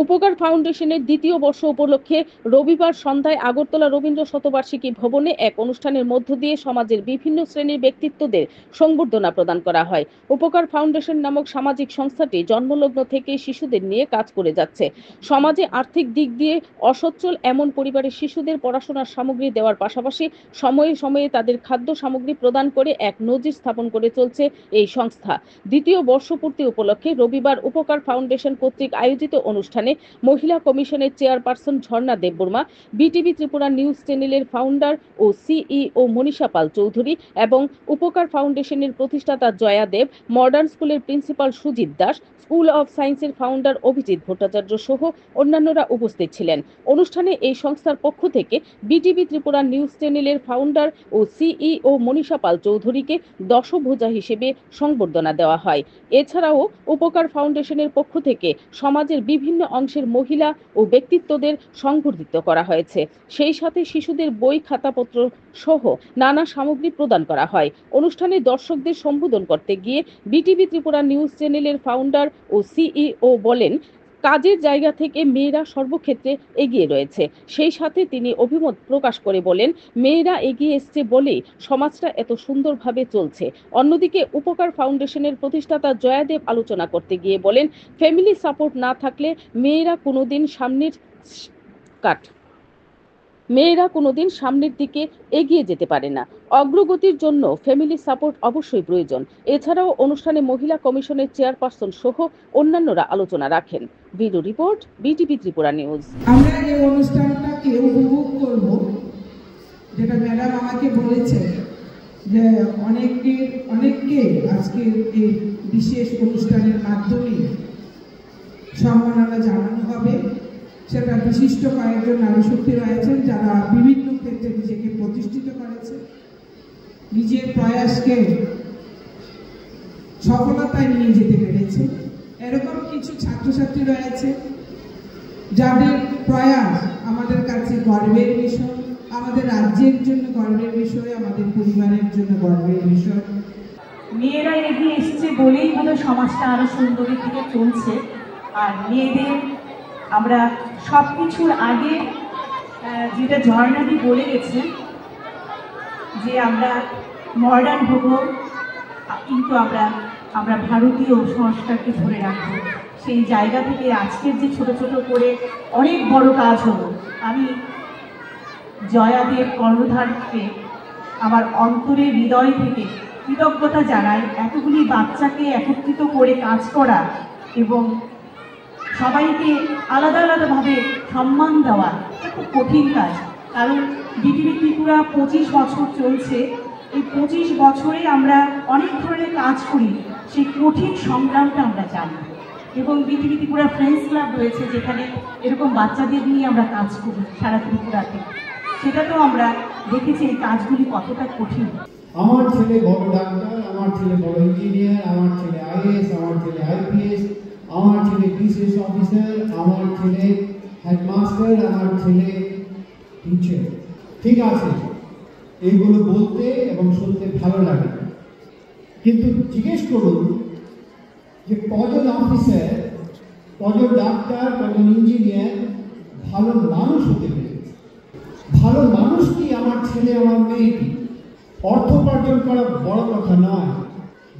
উপকার ফাউন্ডেশনের দ্বিতীয় বর্ষ উপলক্ষে রবিবার সন্ধ্যায় আগরতলা রবীন্দ্র শতবার্ষিকী ভবনে এক অনুষ্ঠানের মধ্য দিয়ে সমাজের বিভিন্ন শ্রেণীর ব্যক্তিত্বদের সংবর্ধনা প্রদান করা হয়। উপকার ফাউন্ডেশন নামক সামাজিক সংস্থাটি জন্মলগ্ন থেকে শিশুদের নিয়ে কাজ করে যাচ্ছে। সমাজে আর্থিক দিক দিয়ে অসচ্ছল এমন পরিবারের শিশুদের পড়াশোনার সামগ্রী দেওয়ার পাশাপাশি সময়ে সময়ে তাদের খাদ্য সামগ্রী প্রদান করে এক নজির স্থাপন করে চলছে এই সংস্থা। দ্বিতীয় বর্ষপূর্তি উপলক্ষে রবিবার উপকার ফাউন্ডেশন কর্তৃক আয়োজিত অনুষ্ঠানে মহিলা কমিশনের চেয়ারপারসন ঝর্ণা দেববর্মা, বিটিভি ত্রিপুরা নিউজ চ্যানেলের ফাউন্ডার ও সিইও মনীষা পাল চৌধুরী এবং উপকার ফাউন্ডেশনের প্রতিষ্ঠাতা জয়া দেব, মডার্ন স্কুলের principal Sujit Das, school of সায়েন্সের ফাউন্ডার অভিজিৎ ভট্টাচার্য সহ অন্যান্যরা উপস্থিত ছিলেন। অনুষ্ঠানে এই সংস্থার পক্ষ থেকে বিটিভি ত্রিপুরা নিউজ চ্যানেলের ফাউন্ডার ও সিইও মনীষা পাল চৌধুরীকে দশভুজা হিসেবে সংবর্ধনা দেওয়া হয়। এছাড়াও উপকার ফাউন্ডেশনের পক্ষ থেকে সমাজের বিভিন্ন অংশের মহিলা ও ব্যক্তিত্বদের সংবর্ধিত করা হয়েছে। সেই সাথে শিশুদের বই, খাতাপত্র সহ নানা সামগ্রী প্রদান করা হয়। অনুষ্ঠানে দর্শকদের সম্বোধন করতে গিয়ে বিটিভি ত্রিপুরা নিউজ চ্যানেলের ফাউন্ডার ও সিইও বলেন, কাজের জায়গা থেকে মেয়েরা সর্বক্ষেত্রে এগিয়ে রয়েছে। সেই সাথে তিনি অভিমত প্রকাশ করে বলেন, মেয়েরা এগিয়ে এসছে বলেই সমাজটা এত সুন্দরভাবে চলছে। অন্যদিকে উপকার ফাউন্ডেশনের প্রতিষ্ঠাতা জয়াদেব আলোচনা করতে গিয়ে বলেন, ফ্যামিলি সাপোর্ট না থাকলে মেয়েরা কোনোদিন সামনের দিকে এগিয়ে যেতে পারে না। অগ্রগতির জন্য ফ্যামিলি সাপোর্ট অবশ্যই প্রয়োজন। এছাড়াও অনুষ্ঠানে মহিলা কমিশনের চেয়ারপারসন সহ অন্যান্যরা আলোচনা রাখেন। Bureau report, BTV Tripura news. আমরা এই অনুষ্ঠানটাকে উপভোগ করব, যেটা ম্যাডাম আমাকে বলেছেন যে অনেককে আজকে এই বিশেষ অনুষ্ঠানের মাধ্যমে সম্মাননা জানানো হবে। সেটা বিশিষ্ট কয়েকজন নারী শক্তি রয়েছেন যারা বিভিন্ন ক্ষেত্রে নিজেকে প্রতিষ্ঠিত করেছে, নিজের প্রয়াসকে সফলতায় নিয়ে যেতে পেরেছে। এরকম কিছু ছাত্রছাত্রী রয়েছে যাদের প্রয়াস আমাদের কাছে গর্বের বিষয়, আমাদের রাজ্যের জন্য গর্বের বিষয়, আমাদের পরিবারের জন্য গর্বের বিষয়। মেয়েরা এগিয়ে এসেছে বলেই বোধহয় সমাজটা আরো সুন্দরের দিকে চলছে। আর মেয়েদের আমরা সব কিছুর আগে যেটা ঝর্ণাদি বলে গেছে যে আমরা মডার্ন হব, কিন্তু আমরা ভারতীয় সংস্কারকে ধরে রাখবো। সেই জায়গা থেকে আজকের যে ছোট ছোট করে অনেক বড় কাজ হলো, আমি জয়াদেব কর্ণধারকে আমার অন্তরের হৃদয় থেকে কৃতজ্ঞতা জানাই। এতগুলি বাচ্চাকে একত্রিত করে কাজ করা এবং সবাইকে আলাদা আলাদাভাবে সম্মান দেওয়া এটা খুব কঠিন কাজ। কারণ বিটিভি ত্রিপুরা 25 বছর চলছে। এই 25 বছরে আমরা অনেক ধরনের কাজ করি, সেই কঠিন সংগ্রামটা আমরা জানি। এবং বিটিভি ত্রিপুরা ফ্রেন্ডস ক্লাব রয়েছে, যেখানে এরকম বাচ্চাদের নিয়ে আমরা কাজ করি সারা ত্রিপুরাতে। সেটাতেও আমরা দেখেছি এই কাজগুলি কতটা কঠিন। আমার ছেলে বড় ডাক্তার, আমার ছেলে বড় ইঞ্জিনিয়ার, আমার ছেলে আইএএস, আমার ছেলে আইপিএস, আমার ছেলে বিসিএস অফিসার, আমার ছেলে হেডমাস্টার, আমার ছেলে টিচার। ঠিক আছে, এইগুলো বলতে এবং শুনতে ভালো লাগে, কিন্তু জিজ্ঞেস করুন যে কজন অফিসার, কজন ডাক্তার, কজন ইঞ্জিনিয়ার ভালো মানুষ হতে পেরেছে? ভালো মানুষ কি আমার ছেলে, আমার মেয়ে কি? অর্থ উপার্জন করা বড় কথা নয়,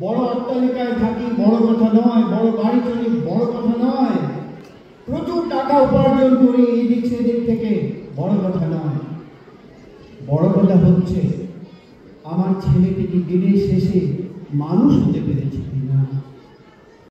বড় অট্টালিকায় থাকি বড় কথা নয়, বড় বাড়ি চলি বড় কথা নয়, প্রচুর টাকা উপার্জন করি এদিক সেদিক থেকে বড় কথা নয়। বড় কথা হচ্ছে আমার ছেলেটি কি দিনের শেষে মানুষ হতে পেরেছে কিনা।